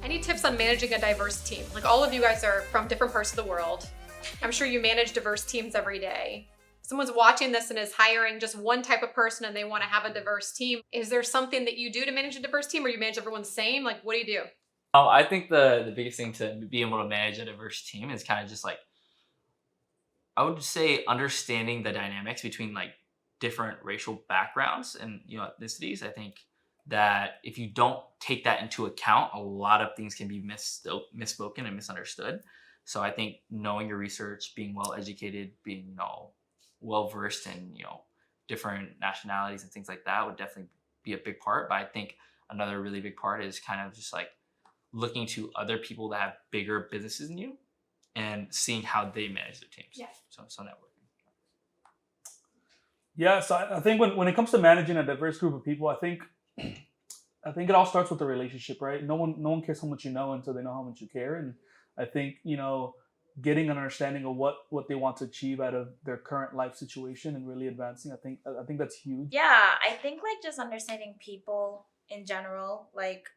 Any tips on managing a diverse team? Like all of you guys are from different parts of the world. I'm sure you manage diverse teams every day. Someone's watching this and is hiring just one type of person and they want to have a diverse team. Is there something that you do to manage a diverse team, or you manage everyone the same? Like, what do you do? I think the biggest thing to be able to manage a diverse team is kind of just like, I would say, understanding the dynamics between like different racial backgrounds and ethnicities. I think that if you don't take that into account, a lot of things can be misspoken and misunderstood. So I think knowing your research, being well educated, being well versed in different nationalities and things like that would definitely be a big part. But I think another really big part is kind of just like looking to other people that have bigger businesses than you and seeing how they manage their teams. Yeah. So networking. Yeah, so I think when it comes to managing a diverse group of people, I think it all starts with the relationship, right? No one cares how much you know until they know how much you care. And I think, getting an understanding of what they want to achieve out of their current life situation and really advancing, I think that's huge. Yeah, I think like just understanding people in general, like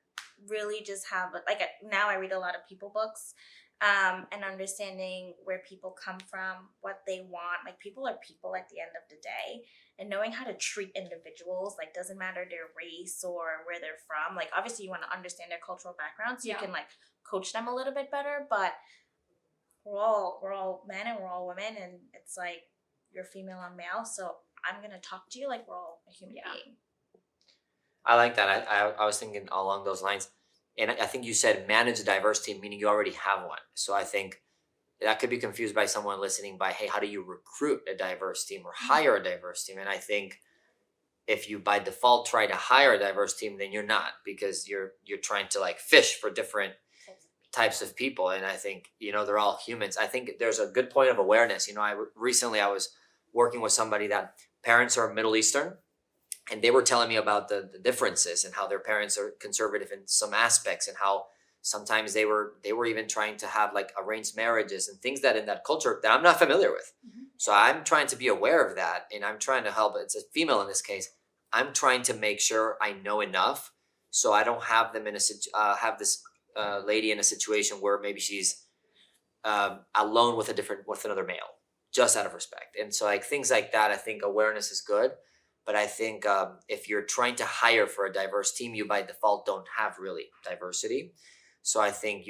really just have like now I read a lot of people books, and understanding where people come from, what they want. Like people are people at the end of the day, and knowing how to treat individuals, like doesn't matter their race or where they're from. Like obviously you want to understand their cultural background so you can like coach them a little bit better, but we're all men and we're all women, and it's like you're female and male, so I'm gonna talk to you like we're all a human being. I like that. I was thinking along those lines. And I think you said manage a diverse team, meaning you already have one. So I think that could be confused by someone listening by, hey, how do you recruit a diverse team or hire a diverse team? And I think if you by default try to hire a diverse team, then you're not, because you're trying to like fish for different types of people. And I think, they're all humans. I think there's a good point of awareness. Recently I was working with somebody that parents are Middle Eastern, and they were telling me about the differences and how their parents are conservative in some aspects, and how sometimes they were even trying to have like arranged marriages and things that in that culture that I'm not familiar with. Mm-hmm. So I'm trying to be aware of that, and I'm trying to help. It's a female in this case. I'm trying to make sure I know enough so I don't have them have this lady in a situation where maybe she's alone with another male, just out of respect. And so like things like that, I think awareness is good. But I think if you're trying to hire for a diverse team, you by default don't have really diversity. So I think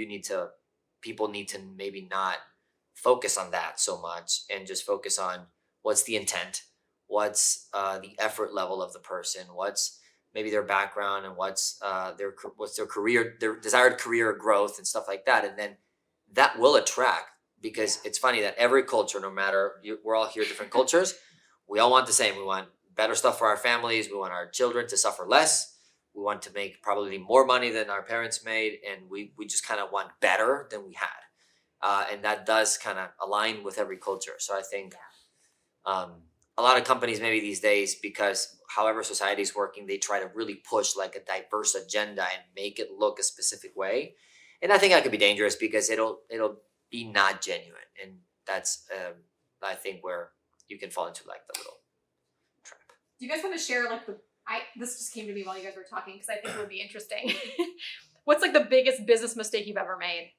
people need to maybe not focus on that so much and just focus on what's the intent, what's the effort level of the person, what's maybe their background, and what's their career, their desired career growth and stuff like that. And then that will attract, because it's funny that every culture, no matter, we're all here, different cultures, we all want the same. We want better stuff for our families. We want our children to suffer less. We want to make probably more money than our parents made. And we just kind of want better than we had. And that does kind of align with every culture. So I think a lot of companies maybe these days, because however society is working, they try to really push like a diverse agenda and make it look a specific way. And I think that could be dangerous, because it'll be not genuine. And that's, I think, where you can fall into like the little trap. Do you guys want to share like this just came to me while you guys were talking, because I think it would be interesting. What's like the biggest business mistake you've ever made?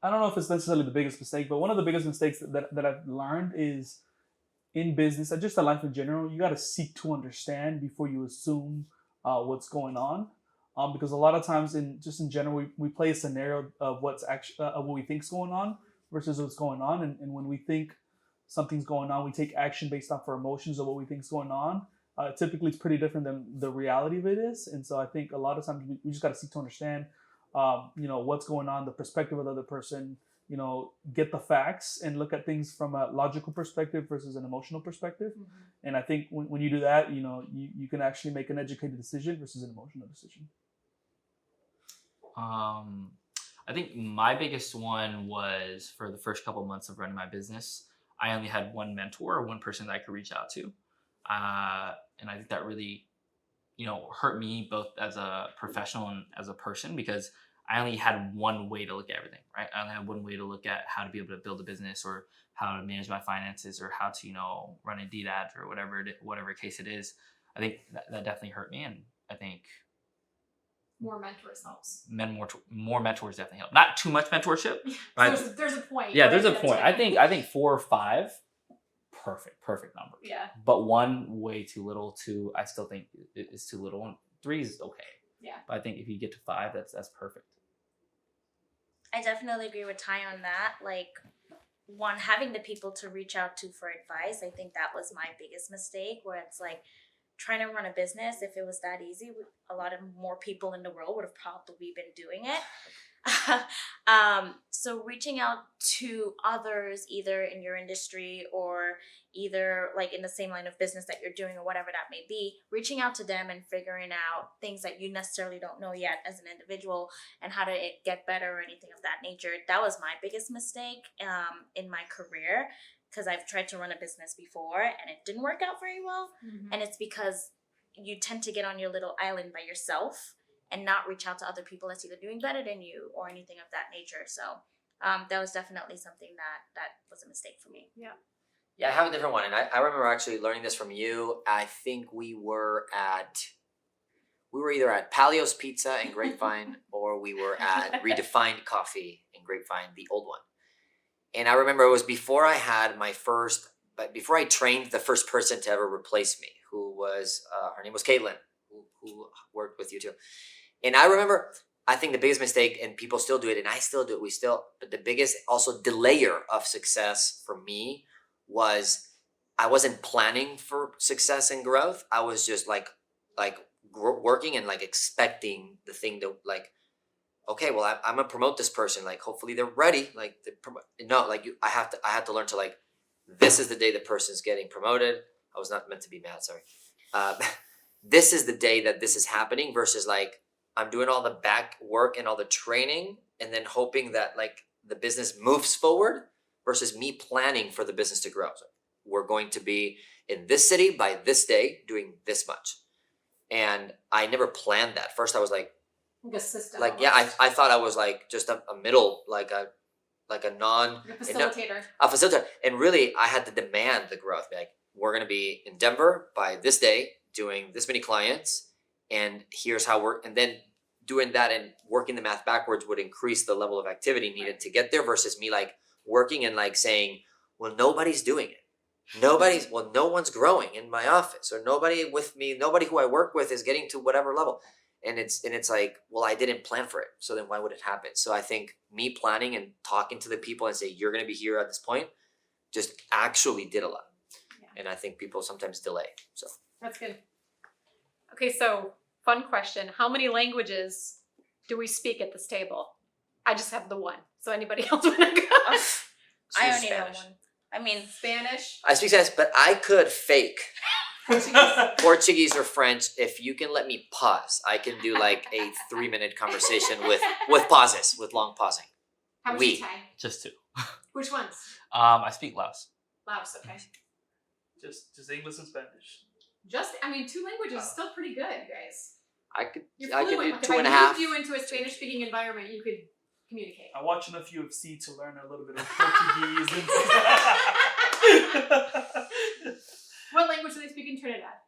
I don't know if it's necessarily the biggest mistake, but one of the biggest mistakes that I've learned is in business and just in life in general, you got to seek to understand before you assume what's going on. Because a lot of times in general, we play a scenario of what's actually of what we think's going on versus what's going on. And when we think something's going on, we take action based off our emotions of what we think is going on. Typically, it's pretty different than the reality of it is. And so I think a lot of times we just got to seek to understand, what's going on, the perspective of the other person, get the facts and look at things from a logical perspective versus an emotional perspective. Mm-hmm. And I think when you do that, you can actually make an educated decision versus an emotional decision. I think my biggest one was for the first couple of months of running my business, I only had one mentor or one person that I could reach out to. And I think that really, hurt me both as a professional and as a person, because I only had one way to look at everything, right? I only had one way to look at how to be able to build a business, or how to manage my finances, or how to, run Indeed ads, or whatever case it is. I think that definitely hurt me. And I think More mentors helps. More mentors definitely help. Not too much mentorship. So Right? there's a point. Yeah, right, there's a that's point. right. I think 4 or 5, perfect number. Yeah. But 1 way too little. 2 I still think is too little. And 3 is okay. Yeah. But I think if you get to 5, that's perfect. I definitely agree with Ty on that. Like, one, having the people to reach out to for advice, I think that was my biggest mistake, where it's like trying to run a business. If it was that easy, a lot of more people in the world would have probably been doing it. So reaching out to others, either in your industry or either like in the same line of business that you're doing or whatever that may be, reaching out to them and figuring out things that you necessarily don't know yet as an individual and how to get better or anything of that nature. That was my biggest mistake in my career, because I've tried to run a business before and it didn't work out very well. Mm-hmm. And it's because you tend to get on your little island by yourself and not reach out to other people that's either doing better than you or anything of that nature. So that was definitely something that was a mistake for me. Yeah, I have a different one. And I remember actually learning this from you. I think we were either at Palio's Pizza in Grapevine or we were at Redefined Coffee in Grapevine, the old one. And I remember it was before I trained the first person to ever replace me, who was, her name was Caitlin, who worked with you too. And I remember, I think the biggest mistake, and people still do it, and I still do it, but the biggest also delayer of success for me was I wasn't planning for success and growth. I was just like working and like expecting the thing to like, okay, well, I'm gonna promote this person. Like, hopefully they're ready. Like, I had to learn to like, this is the day the person's getting promoted. I was not meant to be mad. Sorry. This is the day that this is happening versus like, I'm doing all the back work and all the training and then hoping that like the business moves forward versus me planning for the business to grow. So we're going to be in this city by this day doing this much. And I never planned that. First I was like a system. Like, yeah, I thought I was like just a middle, like a facilitator. A facilitator. And really I had to demand the growth. Like, we're going to be in Denver by this day doing this many clients. And here's how and then doing that and working the math backwards would increase the level of activity needed to get there versus me like working and like saying, well, nobody's doing it. No one's growing in my office or nobody who I work with is getting to whatever level. And it's like, well, I didn't plan for it. So then why would it happen? So I think me planning and talking to the people and say, you're going to be here at this point, just actually did a lot. Yeah. And I think people sometimes delay. So that's good. Okay. So fun question. How many languages do we speak at this table? I just have the one. So anybody else want to go? I only know one. I mean, Spanish. I speak Spanish, but I could fake Portuguese or French. If you can let me pause, I can do like a 3-minute conversation with pauses, with long pausing. How much you Ty? Just 2. Which ones? I speak Laos. Laos, okay. Just English and Spanish. 2 languages is still pretty good, guys. I could do If 2.5. I moved you into a Spanish-speaking environment, you could communicate. I watch enough UFC to learn a little bit of Portuguese. What language do they speak in Trinidad?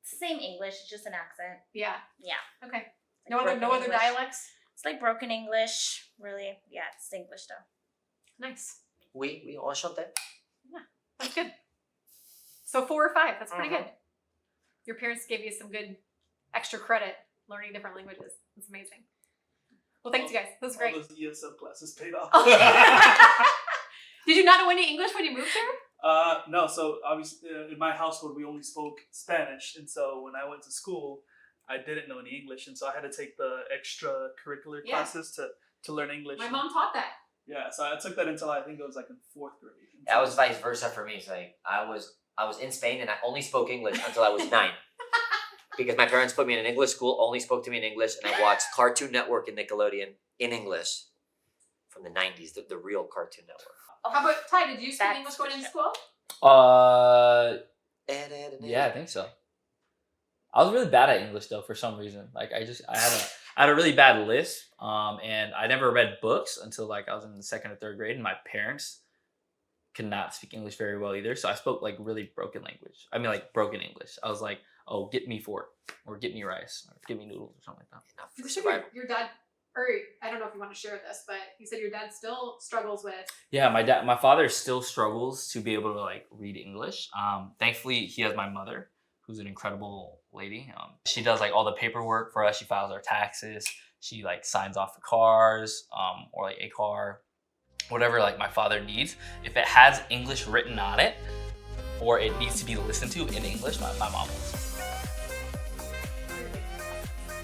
Same English, it's just an accent. Yeah. Yeah. Okay. Like No other dialects? It's like broken English, really. Yeah, it's English though. Nice. We enchanté. Yeah, that's good. So 4 or 5, that's pretty good. Your parents gave you some good extra credit learning different languages. It's amazing. Well, thanks, you guys. This was great. All those ESL classes paid off. Did you not know any English when you moved there? No. So obviously, in my household, we only spoke Spanish, and so when I went to school, I didn't know any English, and so I had to take the extracurricular classes to learn English. My mom taught that. Yeah, so I took that until I think it was like in 4th grade. That was vice versa for me. It's like I was in Spain and I only spoke English until I was 9. Because my parents put me in an English school, only spoke to me in English, and I watched Cartoon Network and Nickelodeon in English from the 90s, the real Cartoon Network. How about Ty? Did you speak English going into school? Yeah, I think so. I was really bad at English though for some reason. Like I had a really bad lisp, and I never read books until like I was in the 2nd or 3rd grade, and my parents could not speak English very well either. So I spoke like really broken language. Broken English. I was like, oh, get me fork, or get me rice, or get me noodles, or something like that. Enough You for said survival. your dad, or I don't know if you want to share this, but you said your dad still struggles with. Yeah, my father still struggles to be able to like read English. Thankfully, he has my mother, who's an incredible lady. She does like all the paperwork for us. She files our taxes. She like signs off the cars, or like a car, whatever like my father needs. If it has English written on it, or it needs to be listened to in English, my mom will.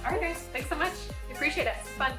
All right, guys. Thanks so much. We appreciate it. It's fun.